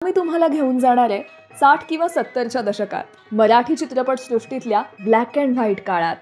मी तुम्हाला घेऊन जाणार आहे 60 किंवा 70च्या दशकात मराठी चित्रपटसृष्टीतल्या ब्लॅक अँड व्हाईट काळात,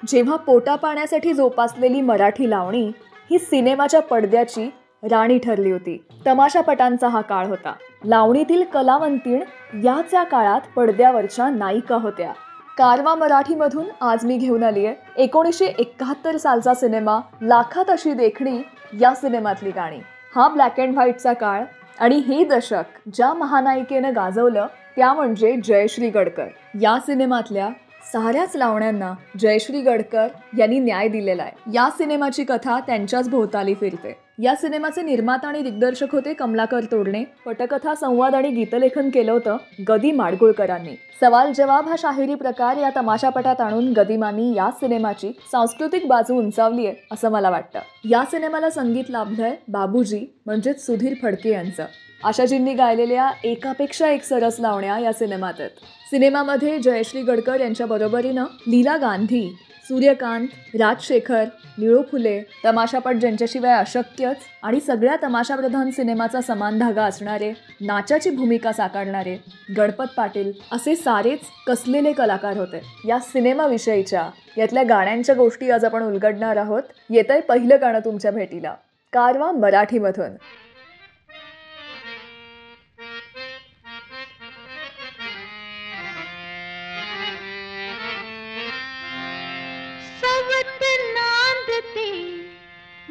जेव्हा पोटा पाण्यासाठी जोपासलेली मराठी लावणी ही सिनेमाच्या पडद्याची राणी ठरली होती. तमाशापटांचा हा काळ होता. लावणीतील कलावंतीण याच या काळात पडद्यावरच्या नायिका होत्या. कारवा मराठीमधून आज मी घेऊन आली आहे 1971 सालचा सिनेमा लाखात अशी देखणी या सिनेमातली गाणी. हा ब्लॅक अँड व्हाईटचा काळ आणि हे दशक ज्या महानायिकेनं गाजवलं त्या म्हणजे जयश्री गडकर. या सिनेमातल्या साऱ्याच लावण्यांना जयश्री गडकर यांनी न्याय दिलेला आहे. या सिनेमाची कथा त्यांच्याच भोवताली फिरते. या सिनेमाचे निर्माता आणि दिग्दर्शक होते कमलाकर तोरणे. पटकथा, संवाद आणि गीतलेखन केलं होतं गदी माडगुळकरांनी. सवाल जवाब हा शाहिरी प्रकार या तमाशापटात आणून गदिमांनी या सिनेमाची सांस्कृतिक बाजू उंचावली आहे असं मला वाटतं. या सिनेमाला संगीत लाभलंय बाबूजी म्हणजेच सुधीर फडके यांचं. आशाजींनी गायलेल्या एकापेक्षा एक सरस लावण्या या सिनेमात आहेत. सिनेमामध्ये जयश्री गडकर यांच्या बरोबरीनं लीला गांधी, सूर्यकांत, राजशेखर, निळू फुले, तमाशापट ज्यांच्याशिवाय अशक्यच आणि सगळ्या तमाशाप्रधान सिनेमाचा समान धागा असणारे, नाचाची भूमिका साकारणारे गणपत पाटील असे सारेच कसलेले कलाकार होते. या सिनेमाविषयीच्या यातल्या गाण्यांच्या गोष्टी आज आपण उलगडणार आहोत. येतंय पहिलं गाणं तुमच्या भेटीला, कारवा मराठीमधून.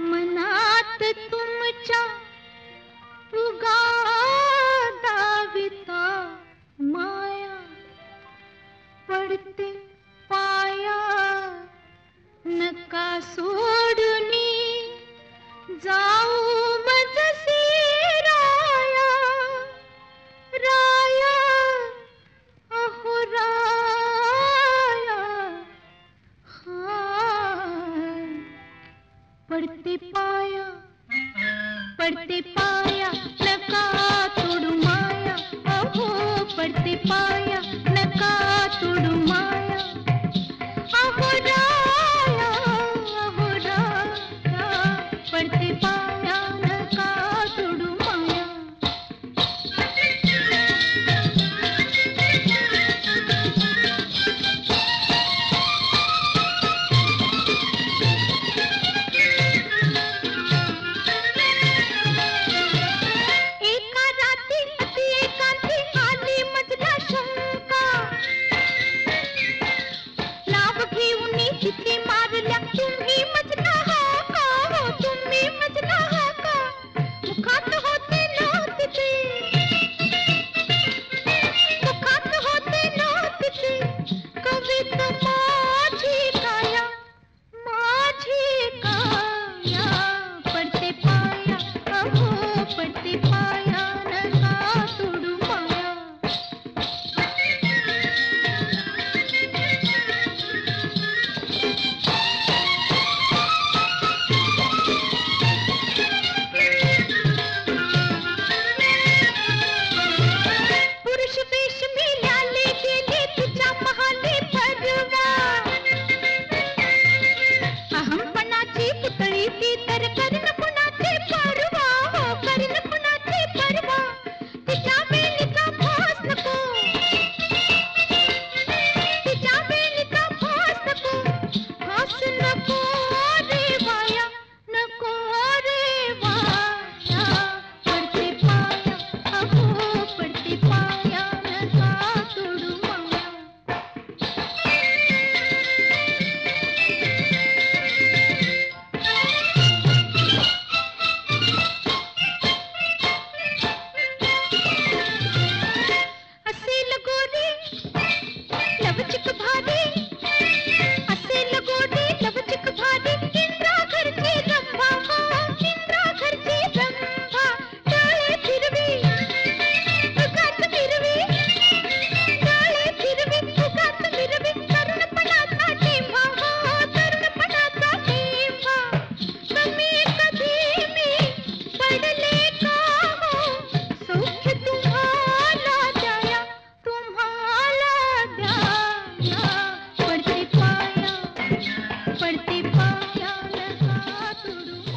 मनात तुमच्या उगादाविता माया पडते पाया, नका सोडूनी जाऊ मजसी राया, राया अहो राया. पडते पाया नका तोडू माया, अहो पडते पाया नका तोडू माया, अहो राया पडते पाया नका तोडू माया.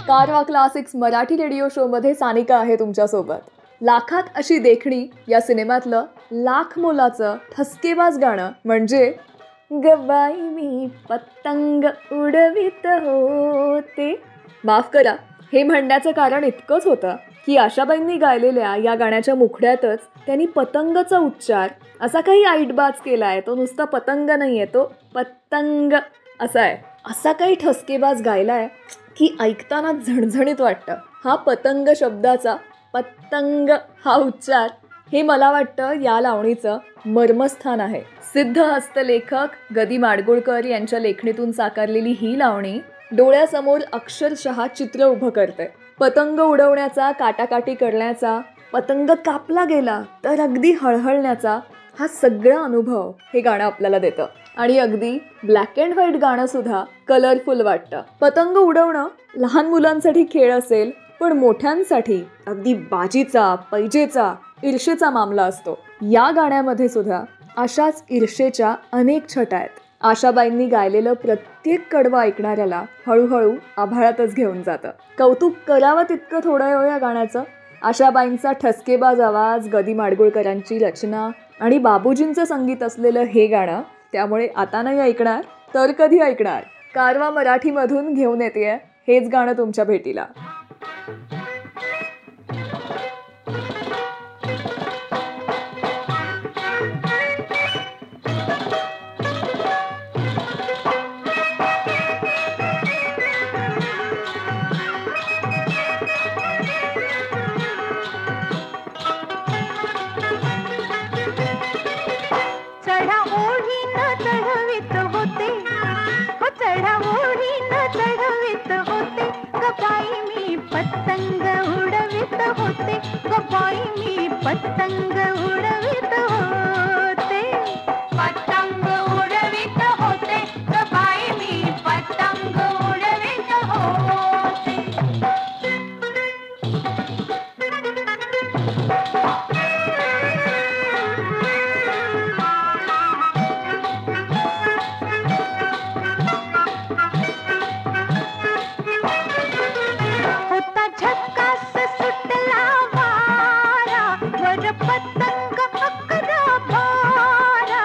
कारवा क्लासिक्स मराठी रेडिओ शो मध्ये सानिका आहे तुमच्यासोबत. लाखात अशी देखणी या सिनेमातलं लाख मोलाचं ठसकेबाज गाणं म्हणजे गबाई मी पतंग उडवित होते. माफ करा, हे म्हणण्याचं कारण इतकंच होतं की आशाबाईंनी गायलेल्या या गाण्याच्या मुखड्यातच त्यांनी पतंगचा उच्चार असा काही आईटबाज केलाय. तो नुसता पतंग नाहीये, तो पतंग असा आहे. असा काही ठसकेबाज गायलाय की ऐकताना झणझणीत वाटतं. हा पतंग शब्दाचा पतंग हा उच्चार हे मला वाटतं या लावणीचं मर्मस्थान आहे. सिद्ध हस्तलेखक गदी माडगुळकर यांच्या लेखणीतून साकारलेली ही लावणी डोळ्यासमोर अक्षरशः चित्र उभं करते. पतंग उडवण्याचा, काटाकाटी करण्याचा, पतंग कापला गेला तर अगदी हळहळण्याचा हा सगळा अनुभव हे गाणं आपल्याला देतं. आणि अगदी ब्लॅक अँड व्हाईट गाणं सुद्धा कलरफुल वाटतं. पतंग उडवणं लहान मुलांसाठी खेळ असेल, पण मोठ्यांसाठी अगदी बाजीचा, पैजेचा, ईर्षेचा मामला असतो. या गाण्यामध्ये सुद्धा अशाच ईर्षेच्या अनेक छटा आहेत. आशाबाईंनी गायलेलं प्रत्येक कडवं ऐकणाऱ्याला हळूहळू आभाळातच घेऊन जातं. कौतुक करावं तितकं थोडं आहे या गाण्याचं. आशाबाईंचा ठसकेबाज आवाज, गदी माडगुळकरांची रचना आणि बाबूजींचं संगीत असलेलं हे गाणं. त्यामुळे आता नाही ऐकणार तर कधी ऐकणार. कारवा मराठीमधून घेऊन येतेय हेच गाणं तुमच्या भेटीला. चढा ओढीन चढवित होते, हो चढा ओढीन चढवित होते, गबाई मी पतंग उडवित होते, गबाई मी पतंग उडवित होते, पतंग उडवित होते, गबाई मी पतंग उडवित होते. होता झक्कास सुटला वारा, वर पतंग अकरा बारा.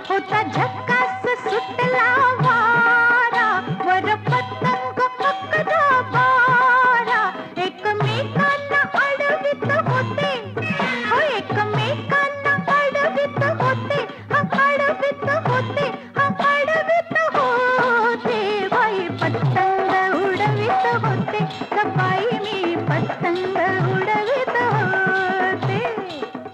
होता झक्कास सुटला वारा, वर पतंग अकरा बारा. एकमेकांना अडवित होते, हो एकमेकांना अडवित होते, हा अडवित होते, हा अडवित होते. बाई पतंग उडवित होते, गबाई मी पतंग उडवित होते,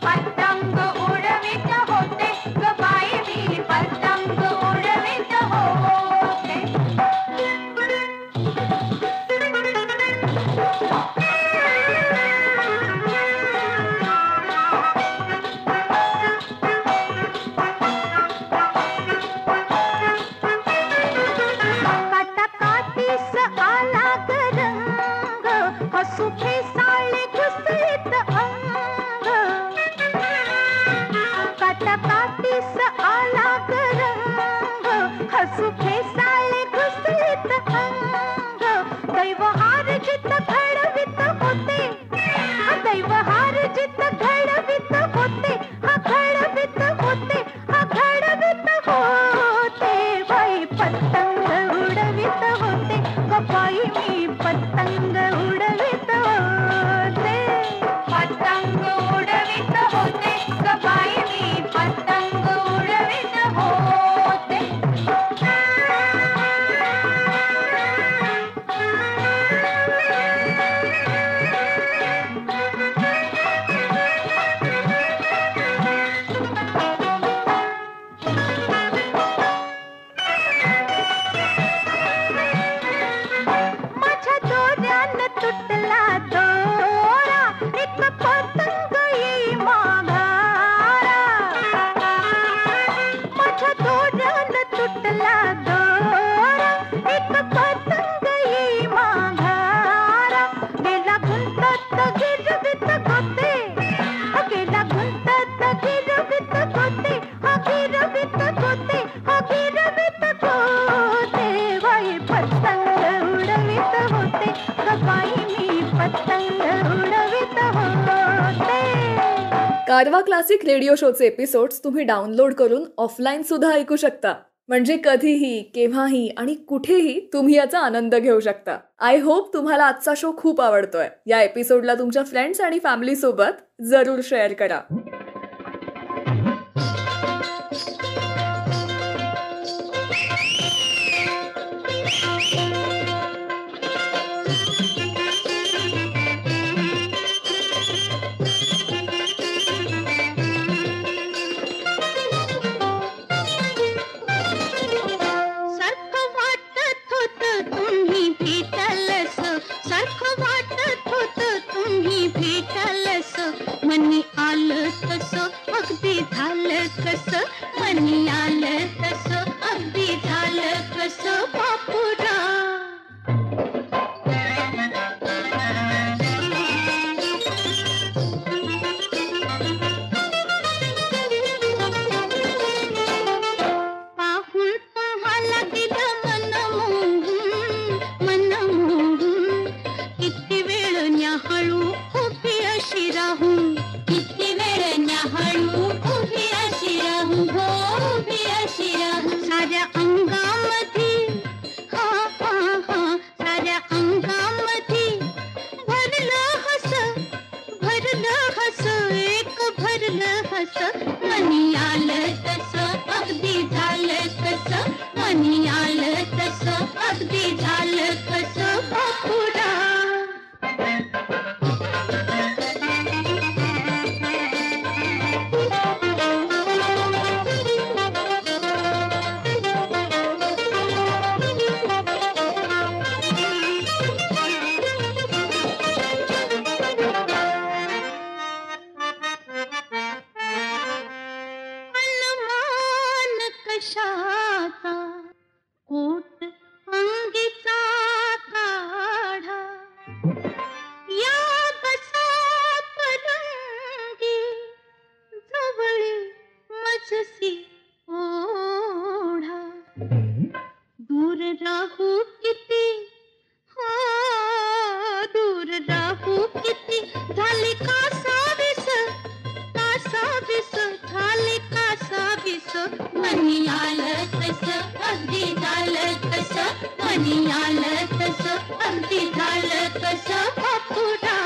पतंग उडवित होते, गबाई मी पतंग उडवित होते. काटाकाटीस आला ग रंग, हसू फेसाळे घुसळीत अंग. काटाकाटीस आला ग रंग, हसू फेसाळे घुसळीत अंग. दैव हार जित घडवित होते, हा दैव हार जित घडवित होते, हा घडवित होते, हा घडवित होते. बाई पतंग उडवित होते, गबाई मी पतंग उडवित होते, पतंग उडवित होते, गबाई मी पतंग उडवित होते. माझ्या दोऱ्यानं तुटला दोरा, एक पतंग येई माघारा. माझ्या दोऱ्यानं तुटला दोरा, एक पतंग येई माघारा. गेला गुंतत गिरवित होते, हा गेला गुंतत गिरवित होते, हा गिरवित होते, हा गिरवित होते. बाई पतंग उडवित होते, गबाई मी पतंग उडवित कारवा क्लासिक रेडिओ शोचे एपिसोड्स तुम्ही डाउनलोड करून ऑफलाईन सुद्धा ऐकू शकता. म्हणजे कधीही, केव्हाही आणि कुठेही तुम्ही याचा आनंद घेऊ शकता. आय होप तुम्हाला आजचा शो खूप आवडतोय. या एपिसोडला तुमच्या फ्रेंड्स आणि फॅमिली सोबत जरूर शेअर करा. मनी आलं तसं अगदी झालं कसं, मनी आलं तसं अगदी झालं कसं बापुरा. पाहून तुम्हाला दिलं मन मोहून, किती वेळ न्याहाळू उभी अशी राहून, किती वेळ न्याहाळू उभी अशी राहून, हो उभी अशी राहून. साऱ्या अंगामध्ये हा हा हा, साऱ्या अंगामध्ये भरलं हस, एक भरलं हस. मनी आलं तसं अगदी झालं कसं, मनी आलं तसं अगदी झालं कसं बापुरा. कशाचा कोट अंगीचा काढा, या बसा परंगी जवळी मजसी ओढा. दूर राहू किती, हा दूर राहू किती, झाली कासावीस, कासावीस झाली कासावीस. मनी आलं तसं अगदी झालं कसं, मनी आलं तसं अगदी झालं कसं बापुरा.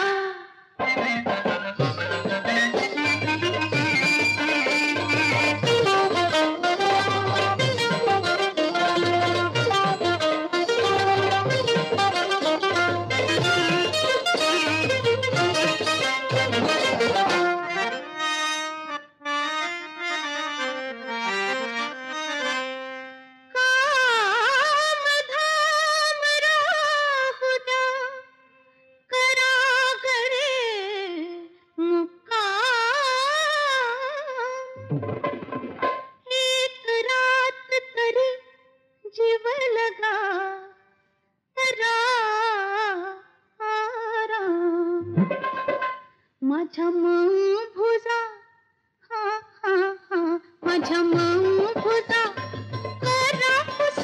एक रात तरी जीव लगा तरा आराम. माझ्या मग भुजा, हा हा हा, माझ्या मग भुजा कराहुस,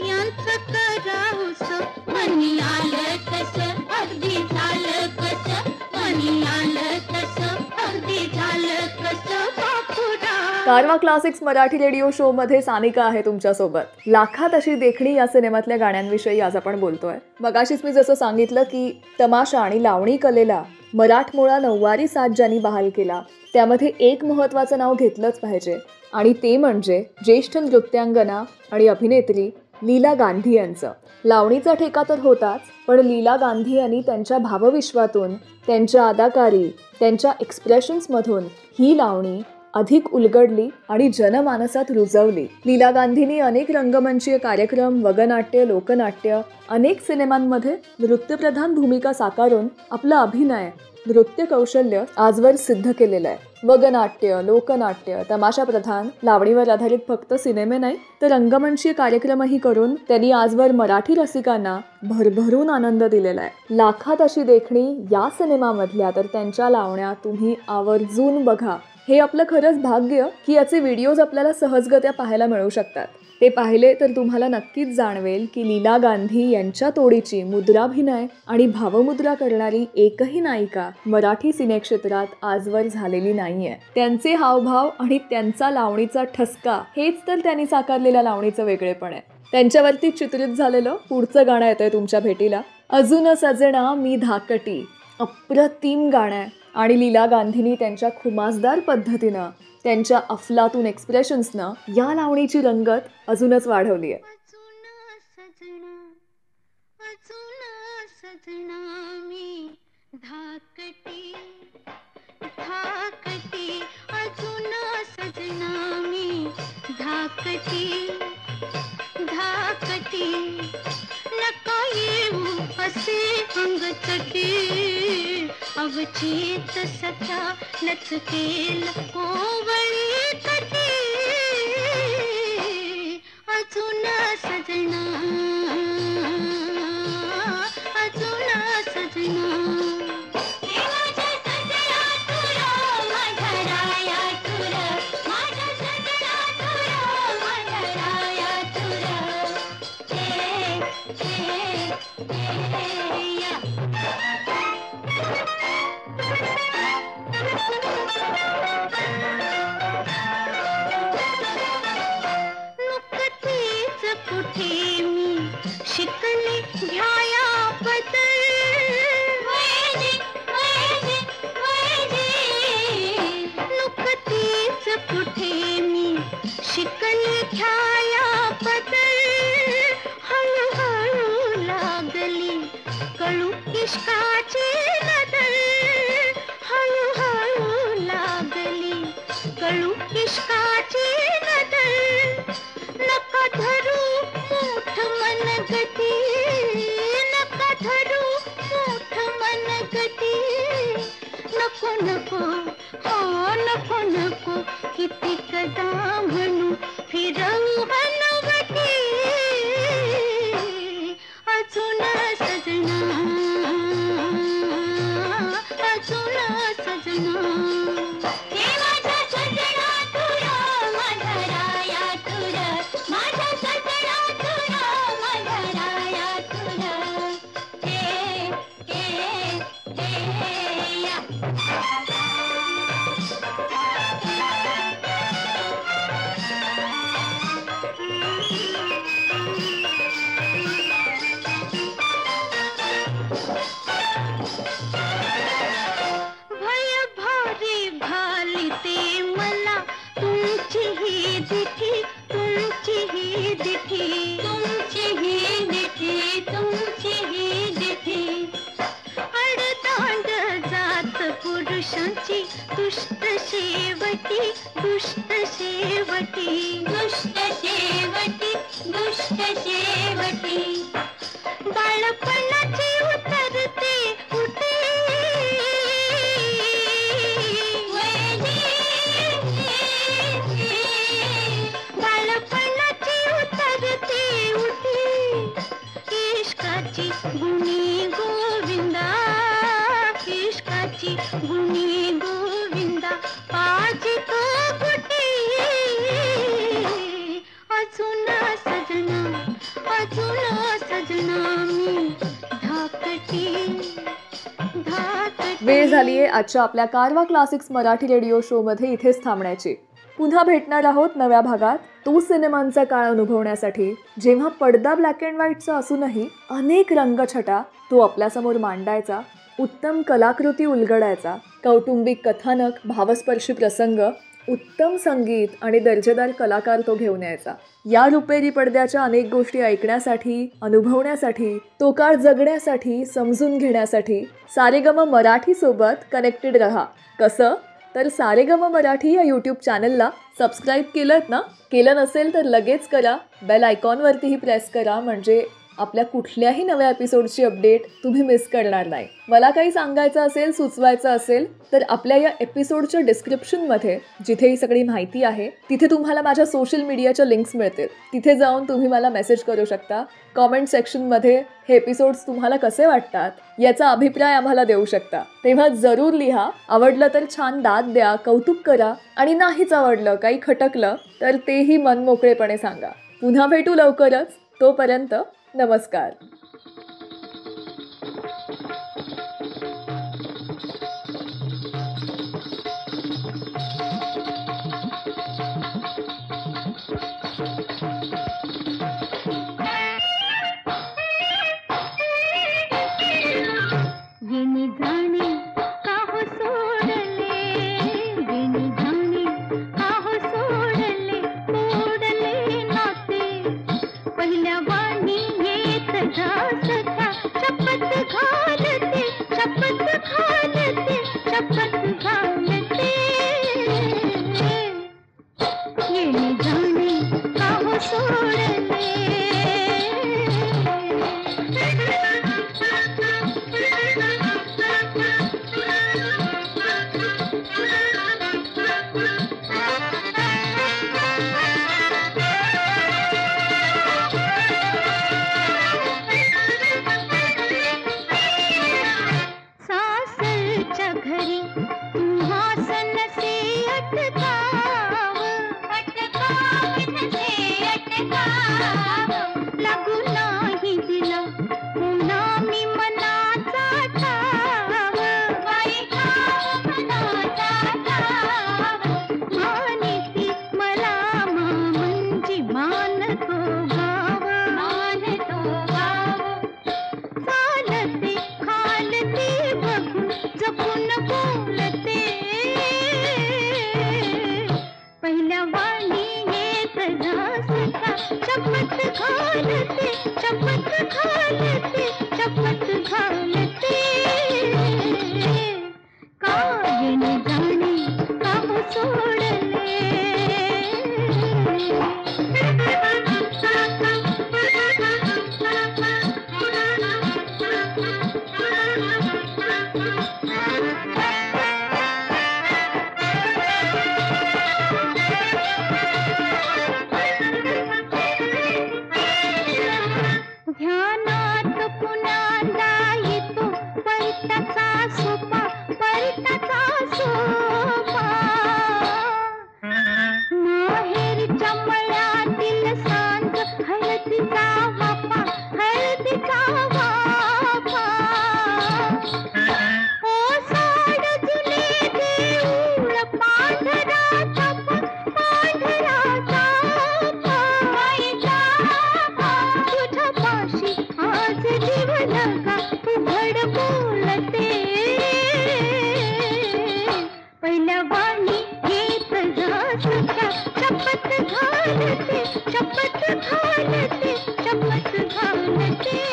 यांचं कराहुस. मनी आलं तसं अगदी झालं कसं, मनी आलं तसं अगदी झालं कसं बापुरा. कारवा क्लासिक्स मराठी रेडिओ शो मध्ये सानिका आहे तुमच्यासोबत. लाखात अशी देखणी या सिनेमातल्या गाण्यांविषयी आज आपण बोलतोय. मगाशीच मी जसं सांगितलं की तमाशा आणि लावणी कलेला मराठमोळा नऊवारी साज ज्यांनी बहाल केला, त्यामध्ये एक महत्त्वाचं नाव घेतलंच पाहिजे आणि ते म्हणजे ज्येष्ठ नृत्यांगना आणि अभिनेत्री लीला गांधी यांचं. लावणीचा ठेका तर होताच, पण लीला गांधी यांनी त्यांच्या भावविश्वातून, त्यांच्या अदाकारी, त्यांच्या एक्सप्रेशन्समधून ही लावणी अधिक उलगडली आणि जनमानसात रुजवली. लीला गांधींनी अनेक रंगमंचीय कार्यक्रम, वगनाट्य, लोकनाट्य, अनेक सिनेमांमध्ये नृत्यप्रधान भूमिका साकारून आपलं अभिनय, नृत्य कौशल्य आजवर सिद्ध केलेलं आहे. वगनाट्य, लोकनाट्य, तमाशा प्रधान, लावणीवर आधारित फक्त सिनेमे नाही तर रंगमंचीय कार्यक्रमही करून त्यांनी आजवर मराठी रसिकांना भरभरून आनंद दिलेला आहे. लाखात अशी देखणी या सिनेमामधल्या तर त्यांच्या लावण्या तुम्ही आवर्जून बघा. हे आपलं खरंच भाग्य की याचे व्हिडिओज आपल्याला सहजगत्या पाहायला मिळू शकतात. ते पाहिले तर तुम्हाला नक्कीच जाणवेल की लीला गांधी यांच्या तोडीची मुद्राभिनय आणि भावमुद्रा करणारी एकही नायिका मराठी सिनेक्षेत्रात आजवर झालेली नाहीये. त्यांचे हावभाव आणि त्यांचा लावणीचा ठसका हेच तर त्यांनी साकारलेल्या लावणीचं वेगळेपण आहे. त्यांच्यावरती चित्रित झालेलं पुढचं गाणं येतंय तुमच्या भेटीला. अजून सजना मी धाकटी. अप्रतिम गाणं आहे आणि लीला गांधींनी त्यांच्या खुमासदार पद्धतीनं, त्यांच्या अफलातून एक्सप्रेशन्सनं या लावणीची रंगत अजूनच वाढवली आहे. अजून सजना मी धाकटी धाकटी, अजून सजना मी धाकटी धाकटी, नका येऊ असे अंगचटी, अवचेत सख्या लचकेल कोवळी तटी, अजून सजना अजून सजना. कुठे मी शिकले घ्याया बदल, नुकतीच कुठे मी शिकले घ्याया बदल, हळूहळू लागली कळू इश्काची नदल, हळूहळू लागली कळू इश्काची नदल, नका धरू मोठ मनगटी, नका धरू मोठ मनगटी, नको नको हो नको नको, किती कदा म्हणू फिरवू हनवटी, अजून सजना अजून सजना. पुरुषांची दुष्ट शेवटी दुष्ट शेवटी दुष्ट शेवटी दुष्ट शेवटी, बाळपणाची उतरते उठे, बाळपणाची उतरते उठे, इश्काची गुणी गोविंदा, इश्काची गुणी गोविंदा, पाजी तो कुटी, अजून सजना अजून सजना मी धाकटी धाकटी. वेळ झालीये आजच्या आपल्या कारवा क्लासिक्स मराठी रेडिओ शो मध्ये इथेच थांबण्याची. पुन्हा भेटणार आहोत नव्या भागात तो सिनेमांचा काळ अनुभवण्यासाठी, जेव्हा पडदा ब्लॅक अँड व्हाईटचा असूनही अनेक रंगछटा तो आपल्यासमोर मांडायचा, उत्तम कलाकृती उलगडायचा, कौटुंबिक कथानक, भावस्पर्शी प्रसंग, उत्तम संगीत आणि दर्जेदार कलाकार तो घेऊन यायचा. या रुपेरी पडद्याच्या अनेक गोष्टी ऐकण्यासाठी, अनुभवण्यासाठी, तो काळ जगण्यासाठी, समजून घेण्यासाठी सारेगम मराठी सोबत कनेक्टेड रहा. कसं तर सारेगम मराठी या यूट्यूब चॅनलला सबस्क्राईब केलं ना? केलं नसेल तर लगेच करा. बेल आयकॉनवरतीही प्रेस करा, म्हणजे आपल्या कुठल्याही नव्या एपिसोडची अपडेट तुम्ही मिस करणार नाही. मला काही सांगायचं असेल, सुचवायचं असेल तर आपल्या या एपिसोडच्या डिस्क्रिप्शनमध्ये जिथे ही सगळी माहिती आहे तिथे तुम्हाला माझ्या सोशल मीडियाच्या लिंक्स मिळतील. तिथे जाऊन तुम्ही मला मेसेज करू शकता. कॉमेंट सेक्शनमध्ये हे एपिसोड्स तुम्हाला कसे वाटतात याचा अभिप्राय आम्हाला देऊ शकता. तेव्हा जरूर लिहा. आवडलं तर छान दाद द्या, कौतुक करा आणि नाहीच आवडलं, काही खटकलं तर तेही मनमोकळेपणे सांगा. पुन्हा भेटू लवकरच. तोपर्यंत नमस्कार.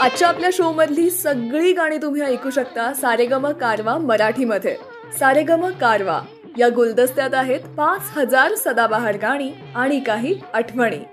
आजच्या आपल्या शो मधली सगळी गाणी तुम्ही ऐकू शकता सारेगम कारवा मराठीमध्ये. सारेगम कारवा या गुलदस्त्यात आहेत 5000 सदाबहार गाणी आणि काही आठवणी.